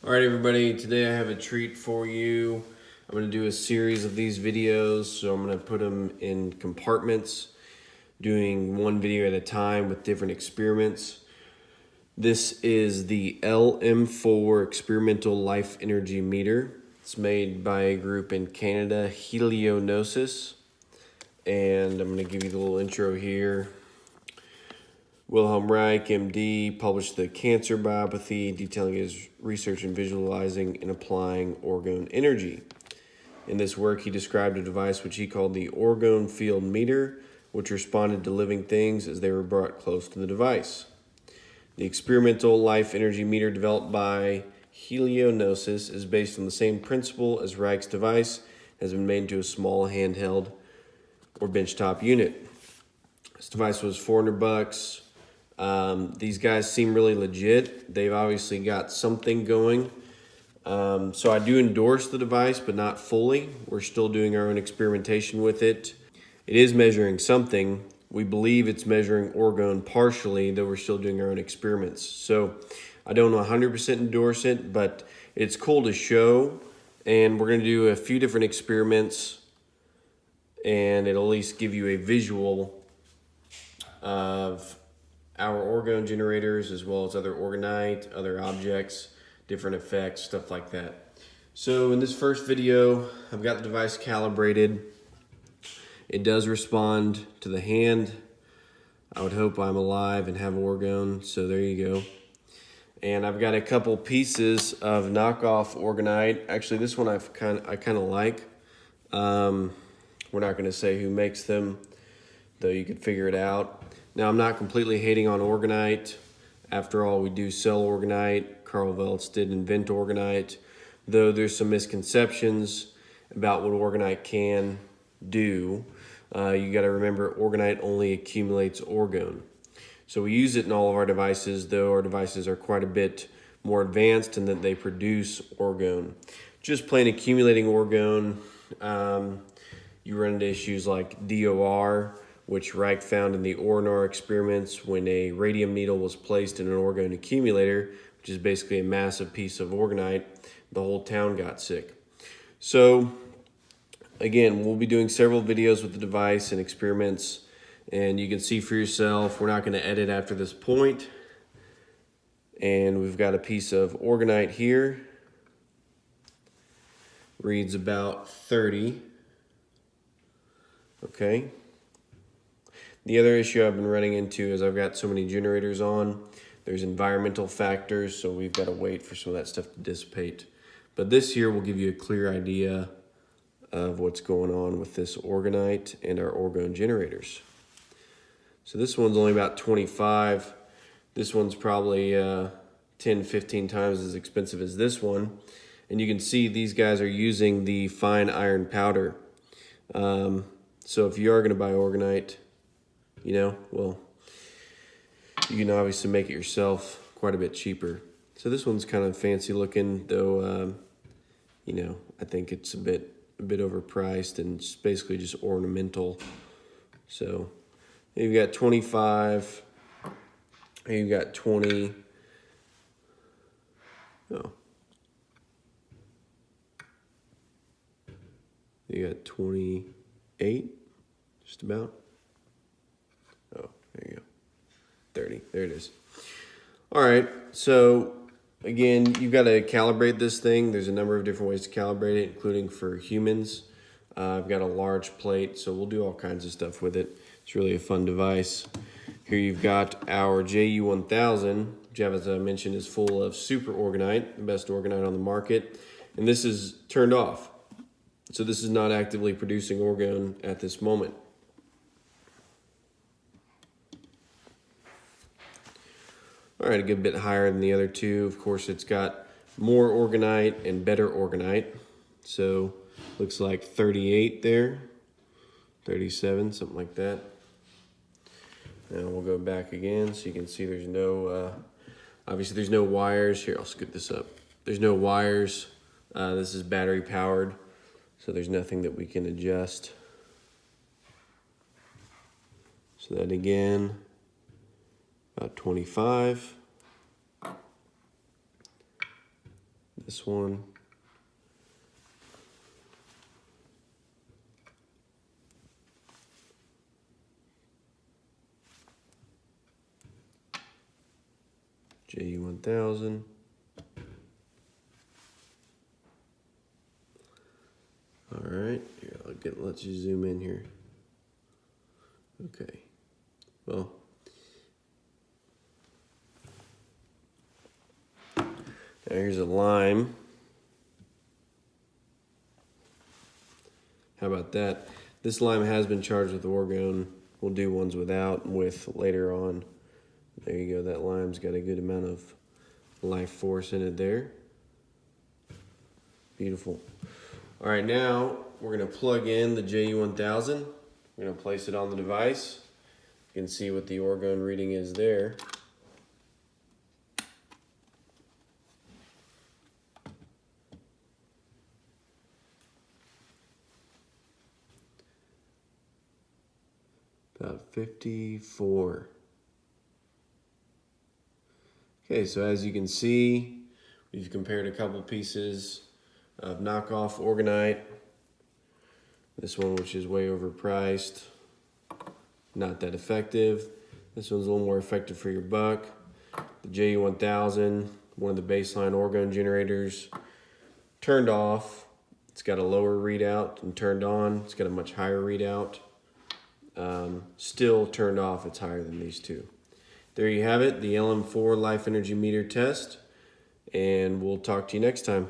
All right, everybody, today I have a treat for you. I'm going to do a series of these videos, so I'm going to put them in compartments, doing one video at a time with different experiments. This is the LM4 Experimental Life Energy Meter. It's made by a group in Canada, Heliognosis, and I'm going to give you the little intro here. Reich, MD, published The Cancer Biopathy, detailing his research in visualizing and applying orgone energy. In this work, he described a device which he called the orgone field meter, which responded to living things as they were brought close to the device. The experimental life energy meter developed by Heliognosis is based on the same principle as Reich's device, has been made into a small handheld or benchtop unit. This device was $400. These guys seem really legit. They've obviously got something going. So I do endorse the device, but not fully. We're still doing our own experimentation with it. It is measuring something. We believe it's measuring orgone partially, though we're still doing our own experiments. So I don't 100% endorse it, but it's cool to show. And we're going to do a few different experiments, and it'll at least give you a visual of our orgone generators, as well as other orgonite, other objects, different effects, stuff like that. So in this first video, I've got the device calibrated. It does respond to the hand. I would hope I'm alive and have orgone, so there you go. And I've got a couple pieces of knockoff orgonite. Actually, this one I kind of like. We're not going to say who makes them, though you could figure it out. Now, I'm not completely hating on orgonite. After all, we do sell orgonite. Carl Welz did invent orgonite, though there's some misconceptions about what orgonite can do. You got to remember, orgonite only accumulates orgone. So we use it in all of our devices, though our devices are quite a bit more advanced in that they produce orgone. Just plain accumulating orgone, you run into issues like DOR, which Reich found in the Orgonite experiments when a radium needle was placed in an orgone accumulator, which is basically a massive piece of orgonite. The whole town got sick. So again, we'll be doing several videos with the device and experiments, and you can see for yourself. We're not going to edit after this point. And we've got a piece of orgonite here. Reads about 30. Okay. The other issue I've been running into is I've got so many generators on. There's environmental factors, so we've got to wait for some of that stuff to dissipate. But this here will give you a clear idea of what's going on with this orgonite and our orgone generators. So this one's only about 25. This one's probably 10, 15 times as expensive as this one. And you can see these guys are using the fine iron powder. So if you are going to buy orgonite, well, you can obviously make it yourself quite a bit cheaper. So this one's kind of fancy looking, though, I think it's a bit overpriced, and it's basically just ornamental. So you've got 25, you've got 20. Oh. You got 28, just about. Oh, there you go. 30, there it is. All right, so again, you've got to calibrate this thing. There's a number of different ways to calibrate it, including for humans. I've got a large plate, so we'll do all kinds of stuff with it. It's really a fun device. Here you've got our JU1000, which, as I mentioned, is full of super orgonite, the best orgonite on the market. And this is turned off. So this is not actively producing orgone at this moment. All right, a good bit higher than the other two. Of course, it's got more orgonite and better orgonite. So looks like 38 there, 37, something like that. Now we'll go back again so you can see there's no, obviously there's no wires. Here, I'll scoot this up. There's no wires. This is battery powered, so there's nothing that we can adjust. So that again, about 25. this one. JU1000. All right, here, let you zoom in here. Okay, well, now here's a lime. How about that? This lime has been charged with orgone. We'll do ones without and with later on. There you go, that lime's got a good amount of life force in it there. Beautiful. All right, now we're gonna plug in the JU1000. We're gonna place it on the device. You can see what the orgone reading is there. About 54. Okay, so as you can see, we've compared a couple pieces of knockoff Orgonite. This one, which is way overpriced, not that effective. This one's a little more effective for your buck. The JU1000, one of the baseline orgone generators, turned off. It's got a lower readout, and turned on, it's got a much higher readout. Still turned off, it's higher than these two. There you have it, the LM4 Life Energy Meter test, and we'll talk to you next time.